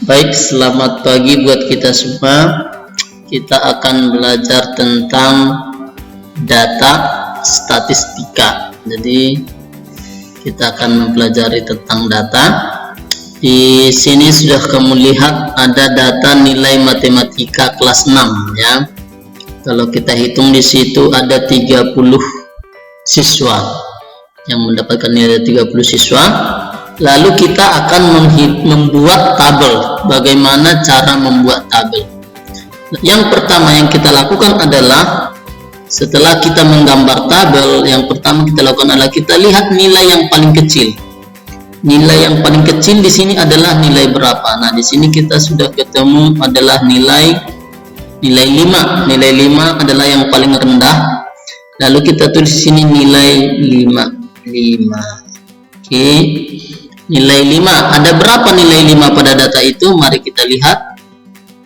Baik, selamat pagi buat kita semua. Kita akan belajar tentang data statistika. Jadi kita akan mempelajari tentang data. Di sini sudah kamu lihat ada data nilai matematika kelas 6 ya. Kalau kita hitung di situ ada 30 siswa yang mendapatkan nilai 30 siswa. Lalu kita akan membuat tabel. Bagaimana cara membuat tabel? Yang pertama yang kita lakukan adalah setelah kita menggambar tabel, yang pertama kita lakukan adalah kita lihat nilai yang paling kecil. Nilai yang paling kecil di sini adalah nilai berapa? Nah, di sini kita sudah ketemu adalah nilai 5. Nilai 5 adalah yang paling rendah. Lalu kita tulis di sini nilai 5. Oke. Nilai 5, ada berapa nilai 5 pada data itu? Mari kita lihat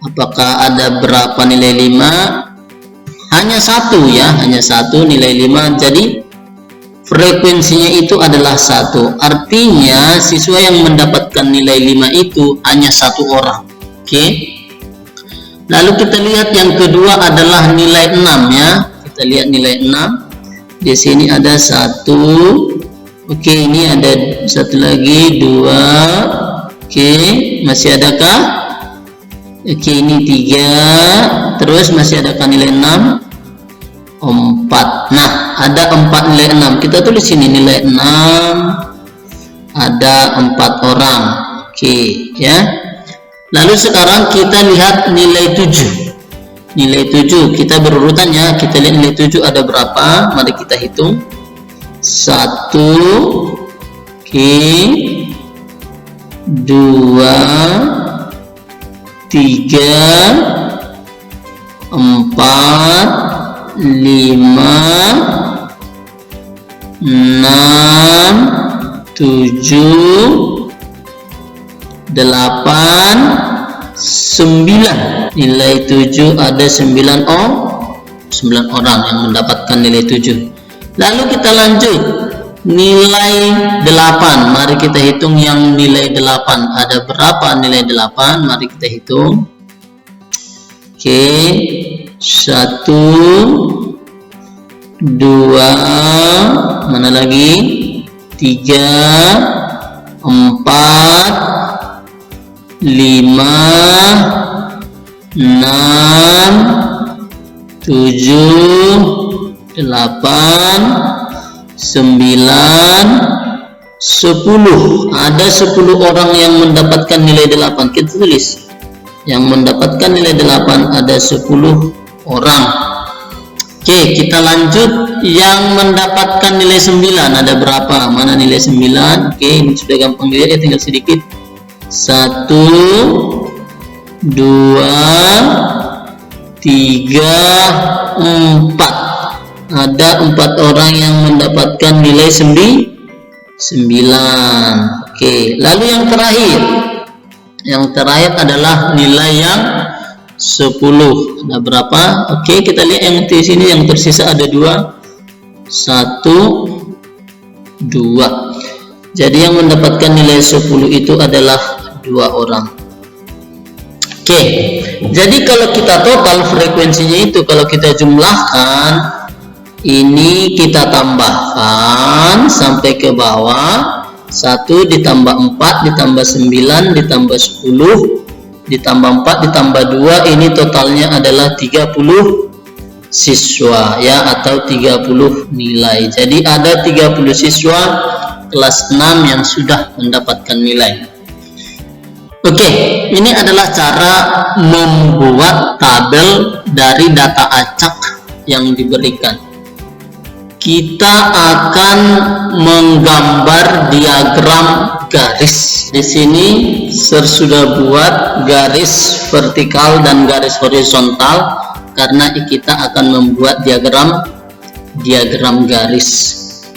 apakah ada berapa nilai 5. Hanya satu ya, hanya satu nilai 5. Jadi frekuensinya itu adalah 1. Artinya siswa yang mendapatkan nilai 5 itu hanya 1 orang. Oke. Lalu kita lihat yang kedua adalah nilai 6 ya. Kita lihat nilai 6. Di sini ada 1. Oke, ini ada satu lagi, 2. Oke, masih adakah? Oke, ini 3. Terus masih adakah nilai 6? 4. Nah, ada 4 nilai 6. Kita tulis sini nilai 6. Ada 4 orang. Oke, ya. Lalu sekarang kita lihat nilai 7. Nilai 7, kita berurutannya. Kita lihat nilai 7 ada berapa? Mari kita hitung. 1, oke, 2, 3, 4, 5, 6, 7, 8, 9. Nilai 7 ada 9 orang yang mendapatkan nilai 7. Lalu kita lanjut nilai 8. Mari kita hitung yang nilai 8. Ada berapa nilai 8? Mari kita hitung. Oke, 1, 2, mana lagi? 3, 4, 5, 6, 7, 8, 9, 10. Ada 10 orang yang mendapatkan nilai 8. Kita tulis yang mendapatkan nilai 8 ada 10 orang. Oke, kita lanjut yang mendapatkan nilai 9. Ada berapa? Mana nilai 9? Oke, ini sudah gampang dilihat ya, tinggal sedikit. 1, 2, 3, 4. Ada 4 orang yang mendapatkan nilai 9. Oke, lalu yang terakhir adalah nilai yang 10. Ada berapa? Oke, kita lihat yang di sini yang tersisa ada 2. 1, 2. Jadi yang mendapatkan nilai 10 itu adalah 2 orang. Oke, jadi kalau kita total frekuensinya itu, kalau kita jumlahkan, ini kita tambahkan sampai ke bawah. 1 ditambah 4 ditambah 9 ditambah 10 ditambah 4 ditambah 2, ini totalnya adalah 30 siswa ya, atau 30 nilai. Jadi ada 30 siswa kelas 6 yang sudah mendapatkan nilai. Oke, ini adalah cara membuat tabel dari data acak yang diberikan. Kita akan menggambar diagram garis. Di sini sudah buat garis vertikal dan garis horizontal karena kita akan membuat diagram garis.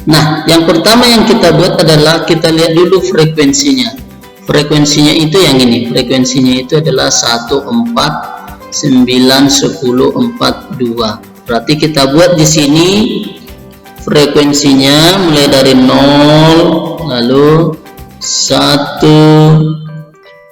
Nah, yang pertama yang kita buat adalah kita lihat dulu frekuensinya. Frekuensinya itu yang ini. Frekuensinya itu adalah 1, 4, 9, 10, 4, 2. Berarti kita buat di sini frekuensinya mulai dari 0, lalu 1,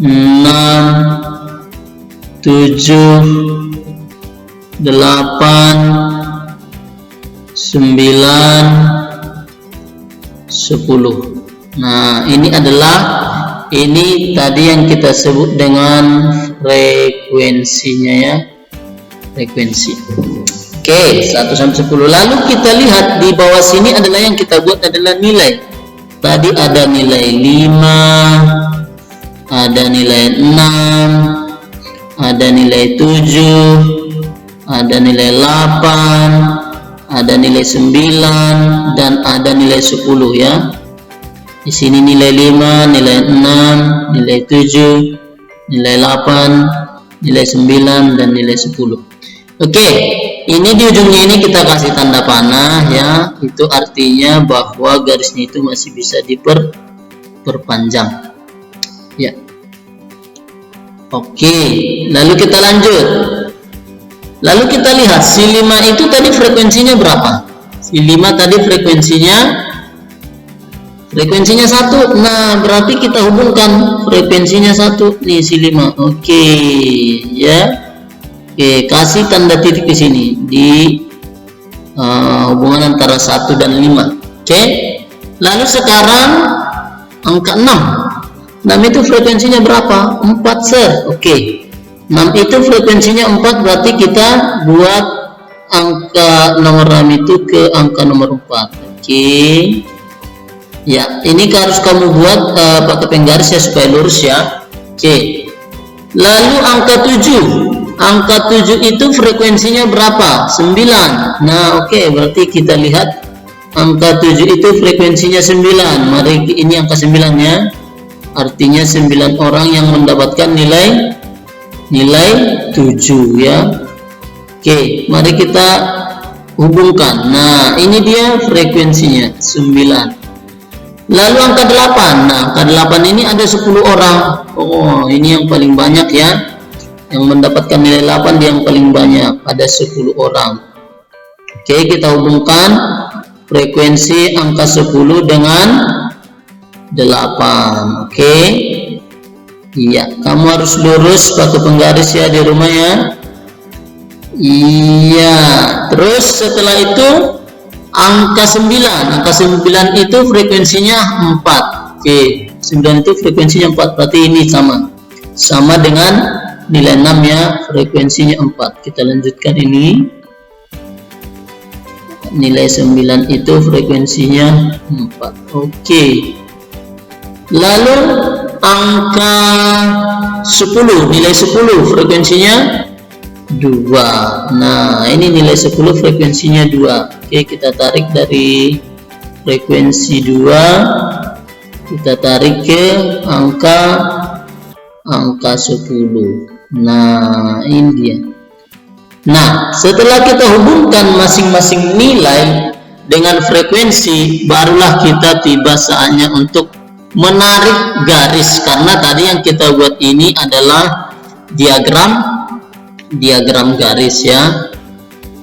6, 7, 8, 9, 10. Nah, ini tadi yang kita sebut dengan frekuensinya ya, frekuensi. Oke, 1 sampai 10. Lalu kita lihat di bawah sini adalah yang kita buat adalah nilai. Tadi ada nilai 5, ada nilai 6, ada nilai 7, ada nilai 8, ada nilai 9, dan ada nilai 10 ya. Di sini nilai 5, nilai 6, nilai 7, nilai 8, nilai 9, dan nilai 10. Oke, ini di ujungnya ini kita kasih tanda panah ya. Itu artinya bahwa garisnya itu masih bisa diperpanjang. Ya. Oke, lalu kita lanjut. Lalu kita lihat si 5 itu tadi frekuensinya berapa? Si 5 tadi frekuensinya 1. Nah, berarti kita hubungkan frekuensinya 1 nih si 5. Oke, ya. Oke, kasih tanda titik di sini di hubungan antara 1 dan 5. Oke. Lalu sekarang angka 6. 6 itu frekuensinya berapa? 4, Sir. Oke. 6 itu frekuensinya 4, berarti kita buat angka nomor 6 itu ke angka nomor 4. Oke. Ya, ini harus kamu buat pakai penggaris ya supaya lurus ya. Oke. Lalu angka 7. Angka 7 itu frekuensinya berapa? 9. Nah, oke, berarti kita lihat angka 7 itu frekuensinya 9. Mari ini angka 9 ya. Artinya 9 orang yang mendapatkan nilai 7 ya. Oke, mari kita hubungkan. Nah, ini dia frekuensinya 9. Lalu angka 8. Nah, angka 8 ini ada 10 orang. Oh, ini yang paling banyak ya. Yang mendapatkan nilai 8 yang paling banyak, ada 10 orang. Oke, kita hubungkan frekuensi angka 10 dengan 8. Oke. Iya, kamu harus lurus pakai penggaris ya di rumah ya. Iya, terus setelah itu angka 9 itu frekuensinya 4. Oke, 9 itu frekuensinya 4, berarti ini sama dengan nilai 6 ya, frekuensinya 4. Kita lanjutkan ini. Nilai 9 itu frekuensinya 4. Oke. Lalu angka 10, nilai 10 frekuensinya 2. Nah, ini nilai 10 frekuensinya 2. Oke, kita tarik dari frekuensi 2, kita tarik ke angka 10. Nah, ini dia. Nah, setelah kita hubungkan masing-masing nilai dengan frekuensi, barulah kita tiba saatnya untuk menarik garis, karena tadi yang kita buat ini adalah diagram garis ya,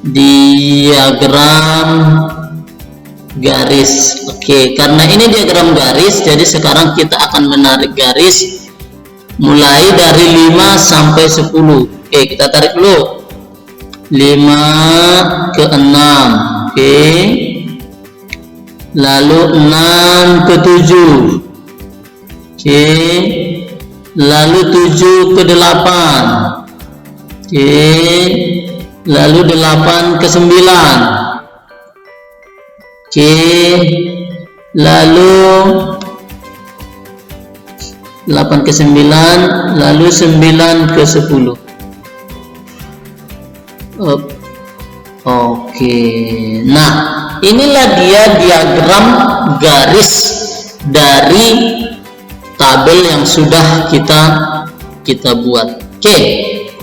diagram garis. Oke, karena ini diagram garis, jadi sekarang kita akan menarik garis mulai dari 5 sampai 10. Oke, kita tarik dulu 5 ke 6. Oke, lalu 6 ke 7. Oke, lalu 7 ke 8. Oke, lalu 8 ke 9. Oke, lalu 8 ke 9, lalu 9 ke 10. Oke, nah inilah dia diagram garis dari tabel yang sudah kita buat. Oke,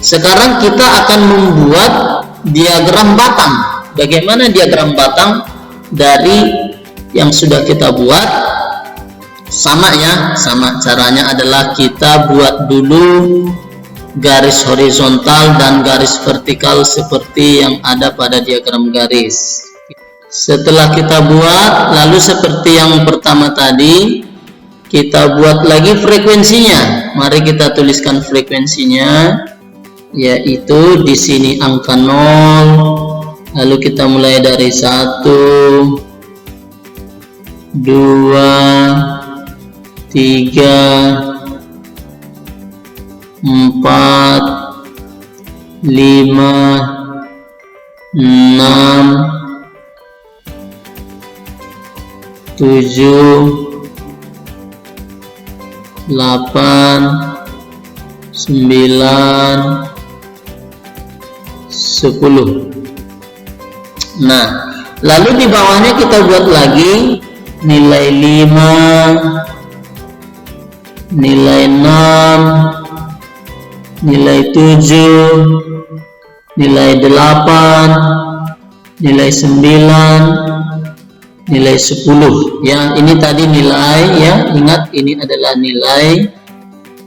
sekarang kita akan membuat diagram batang. Bagaimana diagram batang dari yang sudah kita buat? Sama ya, sama caranya adalah kita buat dulu garis horizontal dan garis vertikal seperti yang ada pada diagram garis. Setelah kita buat, lalu seperti yang pertama tadi, kita buat lagi frekuensinya. Mari kita tuliskan frekuensinya, yaitu di sini angka 0. Lalu kita mulai dari 1, 2, 3, 4, 5, 6, 7, 8, 9, 10. Nah, lalu di bawahnya kita buat lagi nilai 5, nilai 6, nilai 7, nilai 8, nilai 9, nilai 10. Ya, ini tadi nilai ya, ingat ini adalah nilai.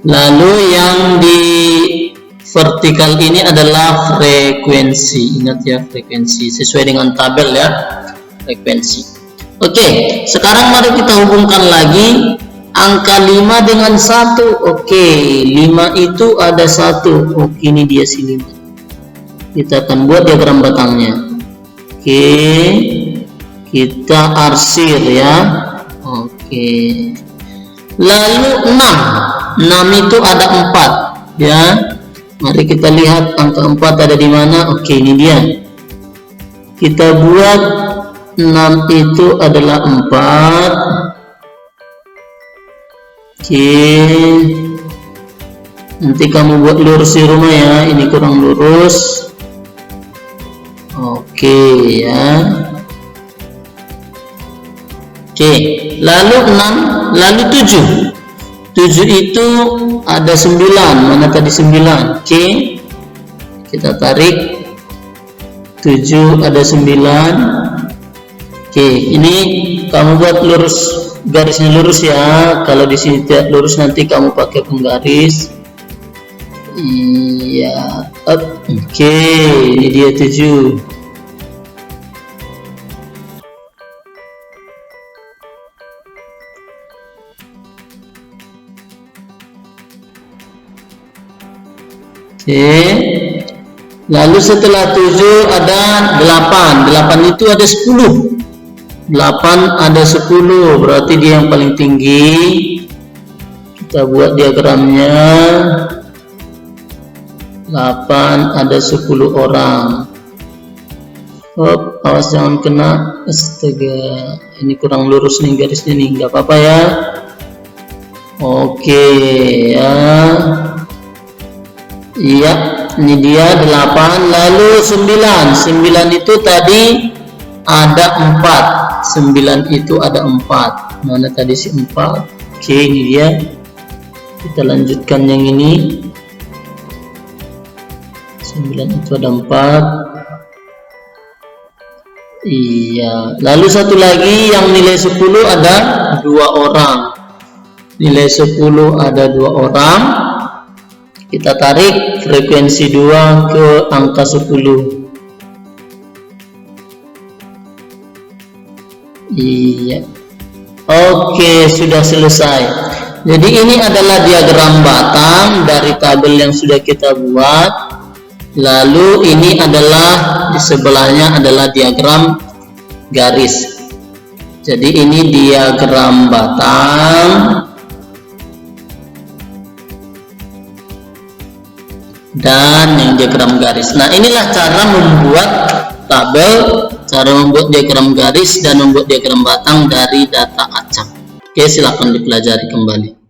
Lalu yang di vertikal ini adalah frekuensi. Ingat ya, frekuensi sesuai dengan tabel ya, frekuensi. Oke, sekarang mari kita hubungkan lagi angka 5 dengan 1. Oke, 5 itu ada 1. Oke, ini dia si 5. Kita akan buat diagram batangnya. Oke, kita arsir ya. Oke, lalu 6 itu ada 4 ya. Mari kita lihat angka 4 ada di mana. Oke, ini dia. Kita buat 6 itu adalah 4. Oke, nanti kamu buat lurus di rumah ya, ini kurang lurus. Oke ya. Oke, lalu 6, lalu 7. 7 itu ada 9, mana tadi 9? Oke, kita tarik. 7 ada 9. Oke, ini kamu buat lurus, garisnya lurus ya. Kalau di sini tidak lurus nanti kamu pakai penggaris. Iya, oke, ini dia 7. Oke, lalu setelah 7 ada 8. 8 itu ada 10. 8 ada 10, berarti dia yang paling tinggi. Kita buat diagramnya. 8 ada 10 orang. Hop, awas jangan kena. Astaga, ini kurang lurus nih garisnya nih, nggak apa-apa ya. Oke ya. Iya, ini dia 8. Lalu 9. 9 itu tadi ada 4. 9 itu ada 4. Mana tadi si 4? Oke, ini dia. Kita lanjutkan yang ini. 9 itu ada 4. Iya. Lalu satu lagi yang nilai 10 ada 2 orang. Nilai 10 ada 2 orang. Kita tarik frekuensi 2 ke angka 10. Iya. Oke, sudah selesai. Jadi ini adalah diagram batang dari tabel yang sudah kita buat. Lalu ini adalah di sebelahnya adalah diagram garis. Jadi ini diagram batang. Dan yang diagram garis. Nah, inilah cara membuat tabel, cara membuat diagram garis dan membuat diagram batang dari data acak. Oke, silakan dipelajari kembali.